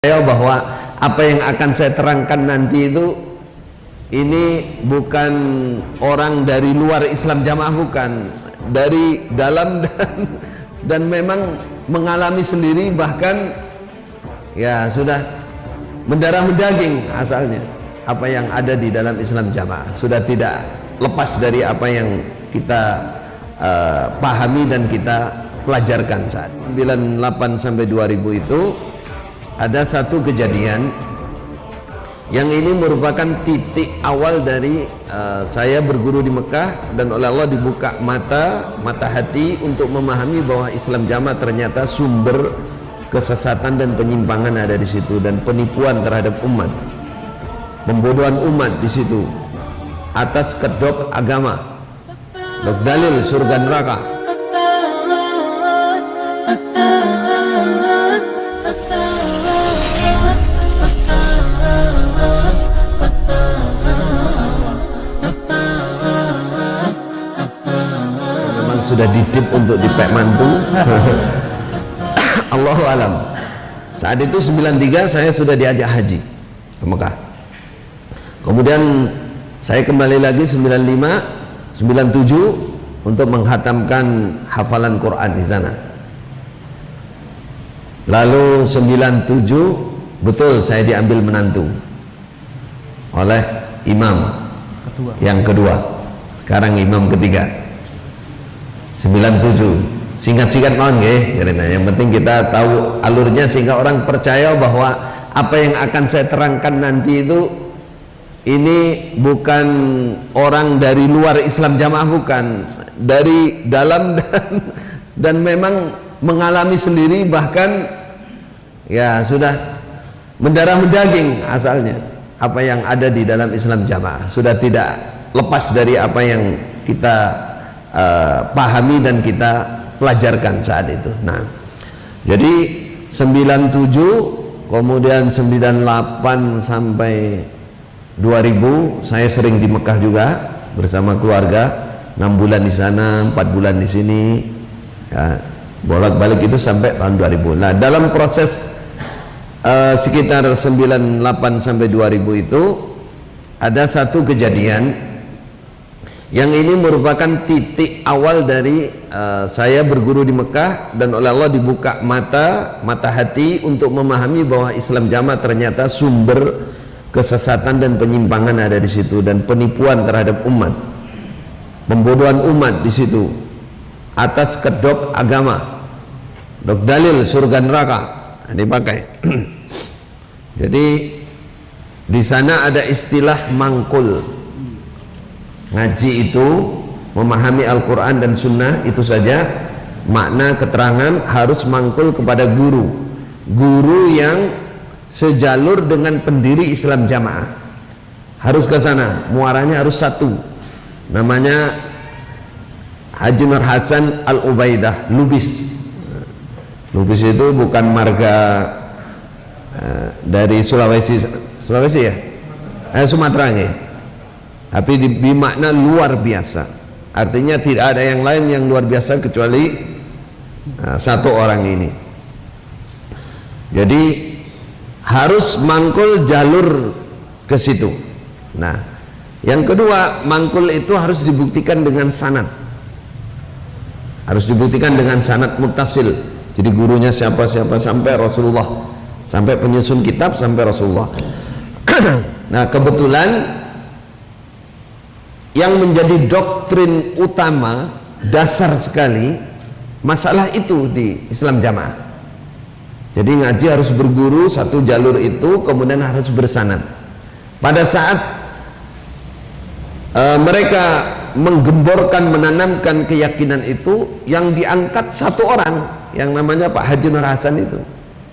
Bahwa apa yang akan saya terangkan nanti itu ini bukan orang dari luar Islam Jamaah, bukan, dari dalam dan memang mengalami sendiri, bahkan ya sudah mendarah daging asalnya. Apa yang ada di dalam Islam Jamaah sudah tidak lepas dari apa yang kita pahami dan kita pelajarkan saat 98 sampai 2000 itu. Ada satu kejadian yang ini merupakan titik awal dari saya berguru di Mekah, dan oleh Allah dibuka mata hati untuk memahami bahwa Islam Jamaah ternyata sumber kesesatan dan penyimpangan ada di situ, dan penipuan terhadap umat, pembodohan umat di situ atas kedok agama, dok dalil surga neraka. Sudah ditip untuk dipek mantu. Allahu alam. Saat itu 93 saya sudah diajak haji ke Mekah. Kemudian saya kembali lagi 95, 97 untuk menghatamkan hafalan Quran di sana. Lalu 97 betul saya diambil menantu oleh imam yang kedua, sekarang imam ketiga. 97 singkat-singkat mohon nggih ceritanya, yang penting kita tahu alurnya sehingga orang percaya bahwa apa yang akan saya terangkan nanti itu ini bukan orang dari luar Islam Jamaah, bukan, dari dalam dan memang mengalami sendiri, bahkan ya sudah mendarah daging asalnya. Apa yang ada di dalam Islam Jamaah sudah tidak lepas dari apa yang kita pahami dan kita pelajarkan saat itu. Nah, jadi 97 kemudian 98 sampai 2000 saya sering di Mekah juga bersama keluarga, 6 bulan di sana, 4 bulan di sini ya, bolak-balik itu sampai tahun 2000. Nah, dalam proses sekitar 98 sampai 2000 itu ada satu kejadian yang ini merupakan titik awal dari saya berguru di Mekah, dan oleh Allah dibuka mata hati untuk memahami bahwa Islam Jamaah ternyata sumber kesesatan dan penyimpangan ada di situ, dan penipuan terhadap umat, pembodohan umat di situ atas kedok agama, dok dalil surga neraka dipakai. Jadi di sana ada istilah mangkul. Ngaji itu memahami Al-Quran dan Sunnah itu saja, makna keterangan harus mangkul kepada guru yang sejalur dengan pendiri Islam Jamaah, harus ke sana, muaranya harus satu, namanya Haji Nur Hasan Al-Ubaidah Lubis. Lubis itu bukan marga dari Sulawesi ya, Sumatera ya, tapi di makna luar biasa, artinya tidak ada yang lain yang luar biasa kecuali satu orang ini. Jadi harus mangkul jalur ke situ. Nah, yang kedua, mangkul itu harus dibuktikan dengan sanad, harus dibuktikan dengan sanad muttasil. Jadi gurunya siapa sampai Rasulullah, sampai penyusun kitab sampai Rasulullah. Nah, kebetulan yang menjadi doktrin utama dasar sekali masalah itu di Islam Jamaah. Jadi ngaji harus berguru satu jalur itu, kemudian harus bersanad. Pada saat mereka menggemborkan, menanamkan keyakinan itu, yang diangkat satu orang yang namanya Pak Haji Nur Hasan itu,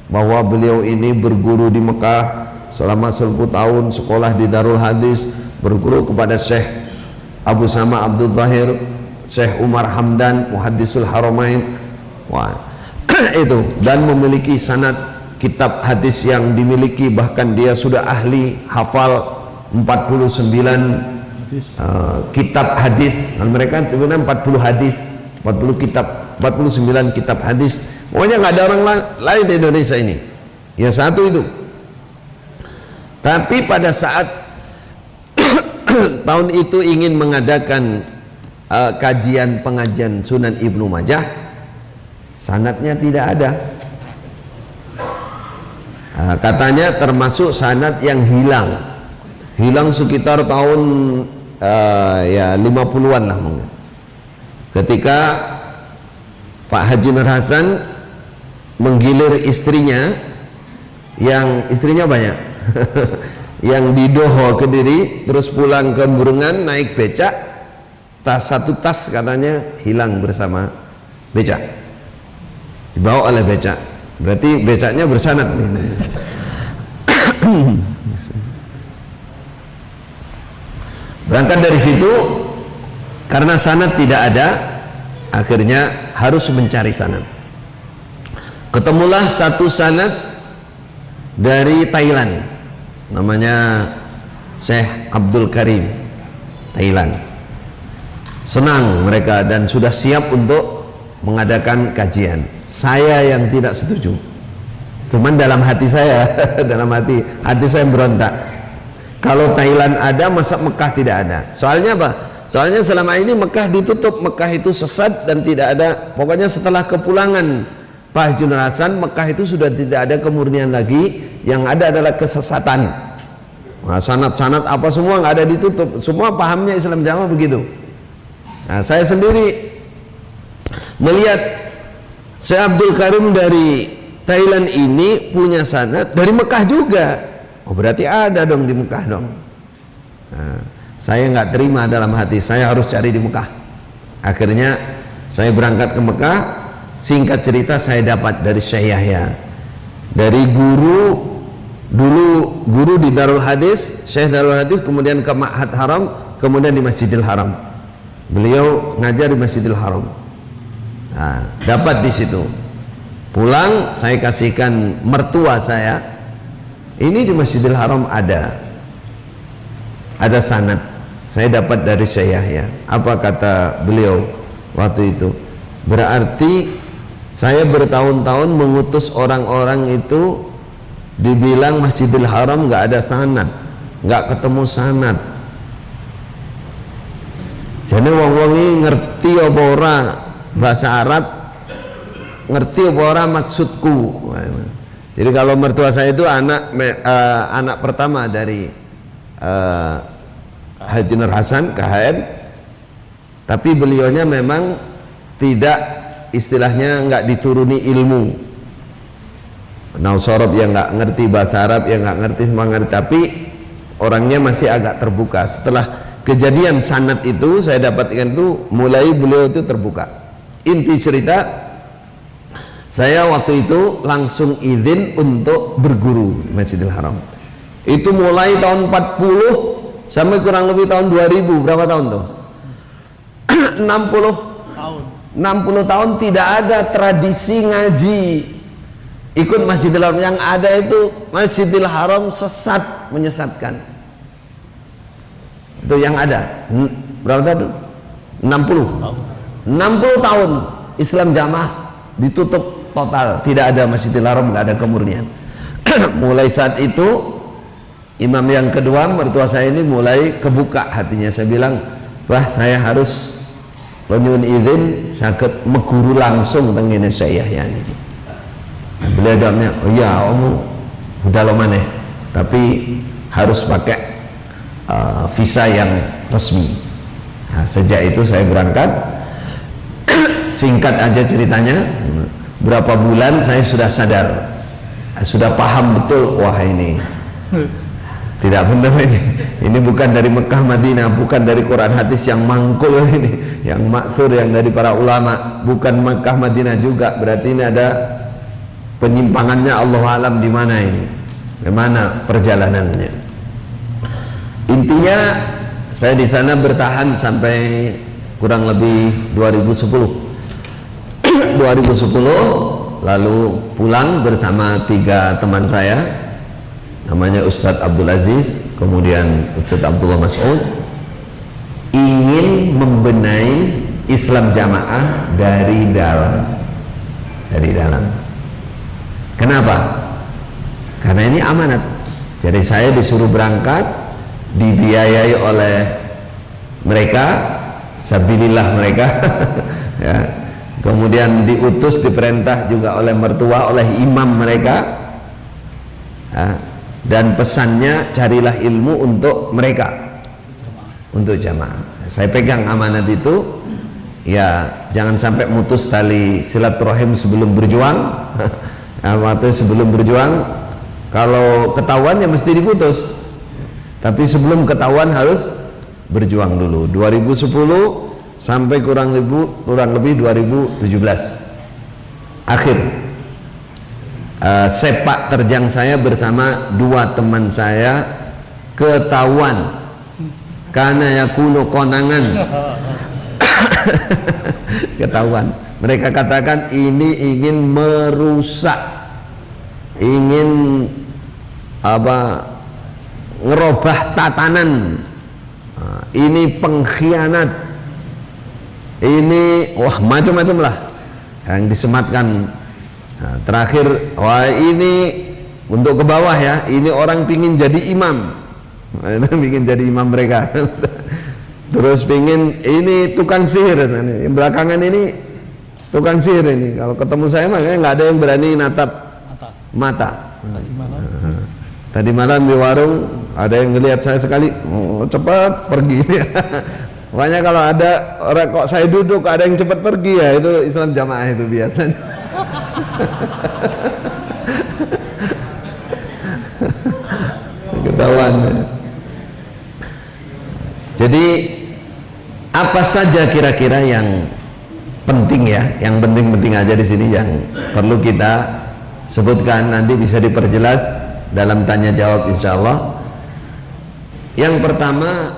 bahwa beliau ini berguru di Mekah selama 10 tahun, sekolah di Darul Hadis, berguru kepada Syekh Abu Sama Abdul Zahir, Syekh Umar Hamdan, Muhaddisul Haramain, itu, dan memiliki sanad kitab hadis yang dimiliki, bahkan dia sudah ahli hafal 49 kitab hadis, dan mereka sebenarnya 40 hadis, 40 kitab, 49 kitab hadis. Pokoknya nggak ada orang lain di Indonesia ini, ya satu itu. Tapi pada saat tahun itu ingin mengadakan kajian pengajian Sunan Ibnu Majah, sanadnya tidak ada. Katanya termasuk sanad yang hilang sekitar tahun ya 50-an lah mungkin. Ketika Pak Haji Nur Hasan menggilir istrinya, yang istrinya banyak yang di Doho Kediri, terus pulang ke Burungan naik becak, satu tas katanya hilang bersama becak, dibawa oleh becak, berarti becaknya bersanad nih. Berangkat dari situ, karena sanad tidak ada, akhirnya harus mencari sanad. Ketemulah satu sanad dari Thailand, namanya Syekh Abdul Karim, Thailand. Senang mereka dan sudah siap untuk mengadakan kajian. Saya yang tidak setuju, cuman dalam hati saya dalam hati saya berontak. Kalau Thailand ada, masa Mekah tidak ada? Soalnya apa? Soalnya selama ini Mekah ditutup, Mekah itu sesat dan tidak ada, pokoknya setelah kepulangan Pak Haji Nur Hasan, Mekah itu sudah tidak ada kemurnian lagi, yang ada adalah kesesatan. Nah, sanad-sanad apa semua nggak ada, ditutup, semua pahamnya Islam Jamaah begitu. Nah, saya sendiri melihat Syekh Abdul Karim dari Thailand ini punya sanad dari Mekah juga. Oh, berarti ada dong di Mekah dong. Nah, saya nggak terima dalam hati, saya harus cari di Mekah. Akhirnya saya berangkat ke Mekah. Singkat cerita, saya dapat dari Syekh Yahya, dari dulu guru di Darul Hadis, Syekh Darul Hadis, kemudian ke Ma'had Haram, kemudian di Masjidil Haram. Beliau ngajar di Masjidil Haram. Nah, dapat di situ. Pulang saya kasihkan mertua saya, ini di Masjidil Haram ada sanad, saya dapat dari Syekh Yahya. Apa kata beliau waktu itu? Berarti saya bertahun-tahun mengutus orang-orang itu, dibilang Masjidil Haram nggak ada sanad, nggak ketemu sanad. Jadi wong-wong ini ngerti apa ora bahasa Arab, ngerti apa ora maksudku. Jadi kalau mertua saya itu anak pertama dari Haji Nur Hasan KHM, tapi beliaunya memang tidak, istilahnya nggak dituruni ilmu. Nausorob yang nggak ngerti bahasa Arab, yang nggak ngerti semua ngerti, tapi orangnya masih agak terbuka. Setelah kejadian sanad itu saya dapatkan itu, mulai beliau itu terbuka. Inti cerita, saya waktu itu langsung izin untuk berguru di Masjidil Haram. Itu mulai tahun 40 sampai kurang lebih tahun 2000, berapa tahun tuh? 60 tahun tidak ada tradisi ngaji ikut Masjidil Haram. Yang ada itu Masjidil Haram sesat, menyesatkan. Itu yang ada. Berapa tahun? 60 tahun Islam Jamaah ditutup total, tidak ada Masjidil Haram, tidak ada kemurnian. Mulai saat itu imam yang kedua, mertua saya ini mulai kebuka hatinya. Saya bilang, wah, saya harus menyuwun izin sakit meguru langsung tengene saya ya ini. Beliau jawabnya, oh iya kamu udah lo maneh, tapi harus pakai visa yang resmi. Nah, sejak itu saya berangkat. Singkat aja ceritanya, berapa bulan saya sudah sadar, sudah paham betul, wah ini tidak benar ini bukan dari Mekah Madinah, bukan dari Quran hadis yang mangkul ini, yang maksur, yang dari para ulama, bukan Mekah Madinah juga. Berarti ini ada penyimpangannya, Allah alam di mana ini, bagaimana perjalanannya. Intinya saya di sana bertahan sampai kurang lebih 2010 lalu pulang bersama 3 teman saya, namanya Ustadz Abdul Aziz, kemudian Ustadz Abdullah Mas'ud, ingin membenahi Islam Jamaah dari dalam. Kenapa? Karena ini amanat. Jadi saya disuruh berangkat, dibiayai oleh mereka, sabilillah mereka ya. Kemudian diutus, diperintah juga oleh mertua, oleh imam mereka ya. Dan pesannya carilah ilmu untuk mereka, untuk jamaah. Saya pegang amanat itu ya, jangan sampai mutus tali silaturahim sebelum berjuang waktu sebelum berjuang, kalau ketahuan ya mesti diputus, tapi sebelum ketahuan harus berjuang dulu. 2010 sampai kurang lebih 2017 akhir sepak terjang saya bersama dua teman saya ketahuan karena yakunu konangan ketahuan. Mereka katakan ini ingin merusak, ingin ngerubah tatanan, ini pengkhianat, ini wah macam-macam lah yang disematkan. Nah, terakhir, wah ini untuk ke bawah ya, ini orang pingin jadi imam, pingin jadi imam mereka. Terus pingin ini tukang sihir, belakangan ini tukang sihir ini. Kalau ketemu saya makanya nggak ada yang berani natap mata. Tadi malam di warung ada yang ngelihat saya sekali, oh, cepat pergi. Makanya kalau ada orang kok saya duduk ada yang cepat pergi, ya itu Islam jamaah itu biasanya. Ketahuan. Jadi apa saja kira-kira yang penting ya, yang penting-penting aja di sini yang perlu kita sebutkan, nanti bisa diperjelas dalam tanya jawab insyaallah. Yang pertama,